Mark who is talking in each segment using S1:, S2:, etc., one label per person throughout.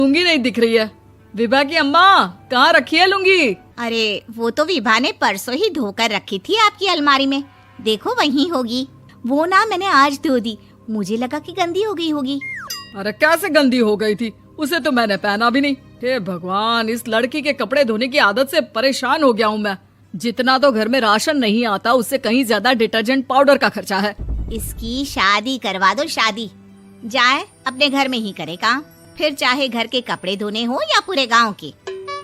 S1: लुंगी नहीं दिख रही है। विभा की अम्मा कहाँ रखी है लुंगी?
S2: अरे वो तो विभा ने परसों ही धोकर रखी थी आपकी अलमारी में, देखो वहीं होगी। वो ना मैंने आज धो दी, मुझे लगा कि गंदी हो गई होगी।
S1: अरे कैसे गंदी हो गई थी, उसे तो मैंने पहना भी नहीं। हे भगवान, इस लड़की के कपड़े धोने की आदत से परेशान हो गया हूँ मैं। जितना तो घर में राशन नहीं आता, उससे कहीं ज्यादा डिटर्जेंट पाउडर का खर्चा है।
S2: इसकी शादी करवा दो, शादी जाए अपने घर में ही करे काम, फिर चाहे घर के कपड़े धोने हो या पूरे गांव के।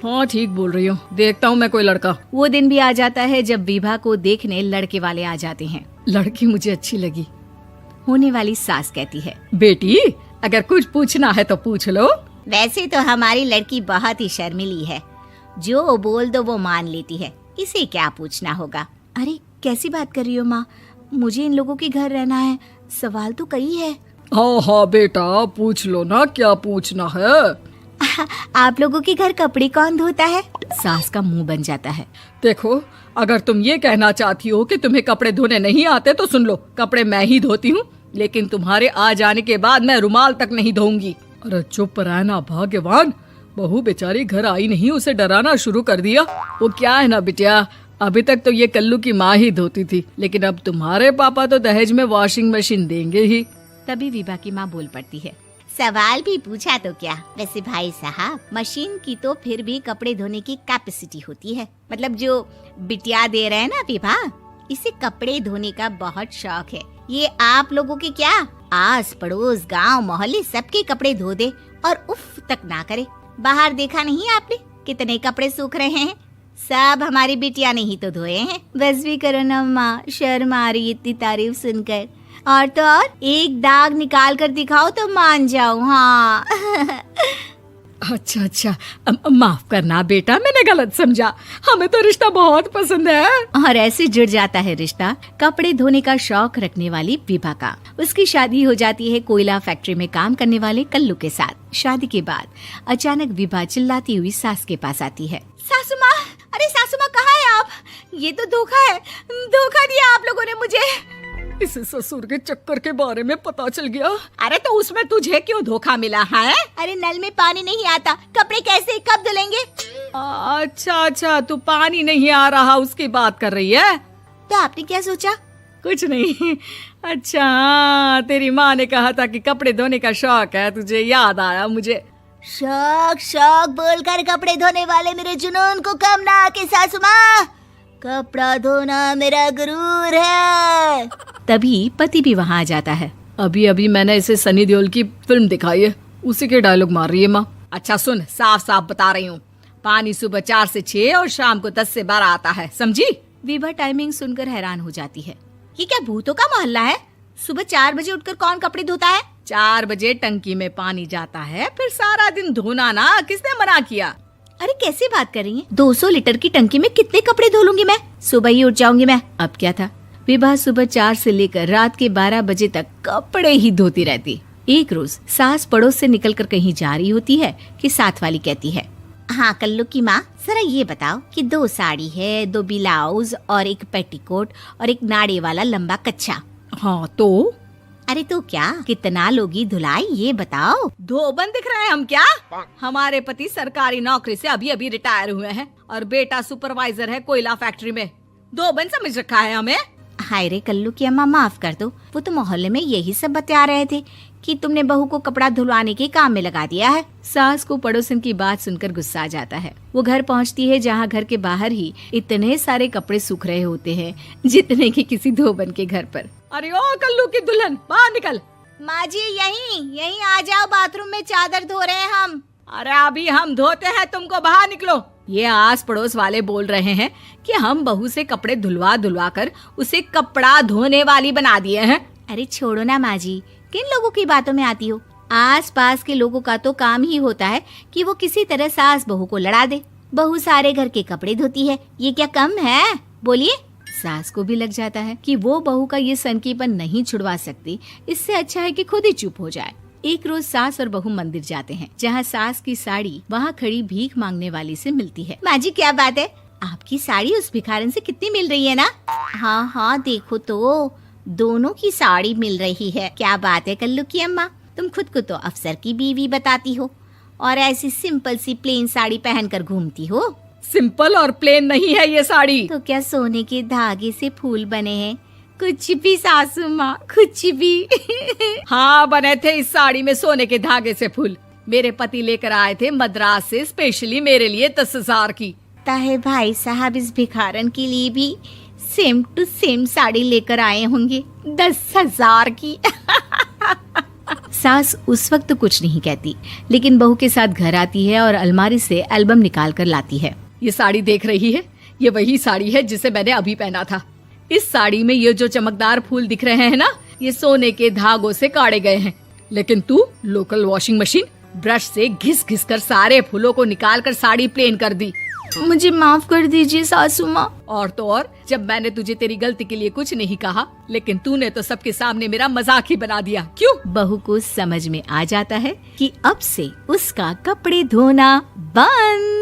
S1: हाँ ठीक बोल रही हूँ, देखता हूँ मैं कोई लड़का।
S3: वो दिन भी आ जाता है जब विभा को देखने लड़के वाले आ जाते हैं।
S1: लड़की मुझे अच्छी लगी।
S3: होने वाली सास कहती है,
S1: बेटी अगर कुछ पूछना है तो पूछ लो।
S2: वैसे तो हमारी लड़की बहुत ही शर्मीली है, जो बोल दो वो मान लेती है, इसे क्या पूछना होगा।
S3: अरे कैसी बात कर रही हो माँ, मुझे इन लोगों के घर रहना है, सवाल तो कई है।
S1: हाँ हाँ बेटा पूछ लो ना, क्या पूछना है।
S3: आप लोगों के घर कपड़े कौन धोता है? सास का मुंह बन जाता है।
S1: देखो अगर तुम ये कहना चाहती हो कि तुम्हें कपड़े धोने नहीं आते तो सुन लो, कपड़े मैं ही धोती हूँ, लेकिन तुम्हारे आ जाने के बाद मैं रुमाल तक नहीं धोऊंगी। अरे चुप रहना भाग्यवान, बहू बेचारी घर आई नहीं, उसे डराना शुरू कर दिया। वो क्या है ना बिटिया, अभी तक तो ये कल्लू की माँ ही धोती थी, लेकिन अब तुम्हारे पापा तो दहेज में वॉशिंग मशीन देंगे ही।
S3: तभी विभा की माँ बोल पड़ती है,
S2: सवाल भी पूछा तो क्या। वैसे भाई साहब, मशीन की तो फिर भी कपड़े धोने की कैपेसिटी होती है, मतलब जो बिटिया दे रहे हैं ना विभा, इसे कपड़े धोने का बहुत शौक है। ये आप लोगों के क्या, आस पड़ोस गांव मोहल्ले सबके कपड़े धो दे और उफ तक ना करे। बाहर देखा नहीं आपने कितने कपड़े सूख रहे हैं, सब हमारी बिटिया ने ही तो धोए हैं।
S3: बस भी करो ना माँ, शर्म आ रही इतनी तारीफ सुनकर। और तो और एक दाग निकाल कर दिखाओ तो मान जाओ। हाँ
S1: अच्छा अच्छा, माफ करना बेटा, मैंने गलत समझा, हमें तो रिश्ता बहुत पसंद है।
S3: और ऐसे जुड़ जाता है रिश्ता कपड़े धोने का शौक रखने वाली विभा का। उसकी शादी हो जाती है कोयला फैक्ट्री में काम करने वाले कल्लू के साथ। शादी के बाद अचानक विभा चिल्लाती हुई सास के पास आती है।
S2: सासू माँ, अरे सासू माँ कहाँ है आप? ये तो धोखा है, धोखा दिया आप लोगों ने मुझे।
S1: इसे ससुर के चक्कर के बारे में पता चल गया।
S2: अरे तो उसमें तुझे क्यों धोखा मिला है? अरे नल में पानी नहीं आता, कपड़े कैसे कब धुलेंगे?
S1: अच्छा अच्छा, तू पानी नहीं आ रहा उसकी बात कर रही है।
S2: तो आपने क्या सोचा?
S1: कुछ नहीं। अच्छा हाँ, तेरी माँ ने कहा था कि कपड़े धोने का शौक है तुझे, याद आया मुझे।
S2: शौक शौक बोलकर कपड़े धोने वाले मेरे जुनून को कम ना आके सासू माँ, कपड़ा धोना मेरा गुरूर है।
S3: तभी पति भी वहाँ आ जाता है।
S1: अभी अभी मैंने इसे सनी देओल की फिल्म दिखाई है, उसी के डायलॉग मार रही है माँ। अच्छा सुन, साफ साफ बता रही हूँ, पानी सुबह 4 से 6 और शाम को 10 से 12 आता है, समझी?
S3: विभा टाइमिंग सुनकर हैरान हो जाती है।
S2: ये क्या भूतों का मोहल्ला है? सुबह 4 बजे उठकर कौन कपड़े धोता है?
S1: 4 बजे टंकी में पानी जाता है, फिर सारा दिन धोना ना, किसने मना किया?
S3: अरे कैसी बात कर रही हैं? 200 लीटर की टंकी में कितने कपड़े धो लूंगी मैं, सुबह ही उठ जाऊंगी मैं। अब क्या था, विभा सुबह 4 से लेकर रात के 12 बजे तक कपड़े ही धोती रहती। एक रोज सास पड़ोस से निकलकर कहीं जा रही होती है कि साथ वाली कहती है,
S2: हाँ कल्लू की माँ, जरा ये बताओ कि 2 साड़ी है, 2 ब्लाउज और एक पेटीकोट और एक नाड़े वाला लंबा कच्छा।
S1: हाँ तो?
S2: अरे तो क्या, कितना लोगी धुलाई ये बताओ।
S1: धोबन दिख रहे हैं हम क्या? हमारे पति सरकारी नौकरी से अभी अभी रिटायर हुए हैं और बेटा सुपरवाइजर है कोयला फैक्ट्री में। धोबन समझ रखा है हमें?
S2: हाय रे कल्लू की अम्मा, माफ कर दो, वो तो मोहल्ले में यही सब बता रहे थे कि तुमने बहू को कपड़ा धुलवाने के काम में लगा दिया है।
S3: सास को पड़ोसन की बात सुनकर गुस्सा आ जाता है। वो घर पहुंचती है जहां घर के बाहर ही इतने सारे कपड़े सूख रहे होते हैं जितने कि किसी धोबन के घर पर।
S1: अरे ओ कल्लू की दुल्हन, बाहर निकल।
S2: माँ जी यहीं आ जाओ, बाथरूम में चादर धो रहे हैं हम।
S1: अरे अभी हम धोते हैं, तुमको बाहर निकलो। ये आस पड़ोस वाले बोल रहे हैं कि हम बहू से कपड़े धुलवा कर उसे कपड़ा धोने वाली बना दिए हैं।
S3: अरे छोड़ो ना माँ जी, किन लोगों की बातों में आती हो? आस पास के लोगों का तो काम ही होता है कि वो किसी तरह सास बहू को लड़ा दे। बहू सारे घर के कपड़े धोती है, ये क्या कम है? बोलिए। सास को भी लग जाता है कि वो बहू का ये सनकीपन नहीं छुड़वा सकती, इससे अच्छा है कि खुद ही चुप हो जाए। एक रोज सास और बहू मंदिर जाते हैं, जहाँ सास की साड़ी वहाँ खड़ी भीख मांगने वाली से मिलती है।
S2: माँ जी क्या बात है, आपकी साड़ी उस भिखारन से कितनी मिल रही है ना? हाँ हाँ देखो तो, दोनों की साड़ी मिल रही है। क्या बात है कल्लू की अम्मा, तुम खुद को तो अफसर की बीवी बताती हो और ऐसी सिंपल सी प्लेन साड़ी पहनकर घूमती हो।
S1: सिंपल और प्लेन नहीं है ये साड़ी।
S2: तो क्या सोने के धागे से फूल बने हैं? कुछ भी सासू माँ, कुछ भी।
S1: हाँ, बने थे इस साड़ी में सोने के धागे से फूल। मेरे पति लेकर आए थे मद्रास से स्पेशली मेरे लिए 10,000 की।
S2: ताहे भाई साहब इस भिखारन के लिए भी सेम टू सेम साड़ी लेकर आए होंगे 10,000 की।
S3: सास उस वक्त तो कुछ नहीं कहती, लेकिन बहू के साथ घर आती है और अलमारी से एल्बम निकाल कर लाती है।
S1: ये साड़ी देख रही है, ये वही साड़ी है जिसे मैंने अभी पहना था। इस साड़ी में ये जो चमकदार फूल दिख रहे हैं ना, ये सोने के धागों से काढ़े गए हैं। लेकिन तू लोकल वॉशिंग मशीन ब्रश से घिस घिस कर सारे फूलों को निकाल कर साड़ी प्लेन कर दी।
S3: मुझे माफ कर दीजिए सासू माँ।
S1: और तो और, जब मैंने तुझे तेरी गलती के लिए कुछ नहीं कहा, लेकिन तूने तो सबके सामने मेरा मजाक ही बना दिया। क्यों?
S3: बहू को समझ में आ जाता है कि अब से उसका कपड़े धोना बंद।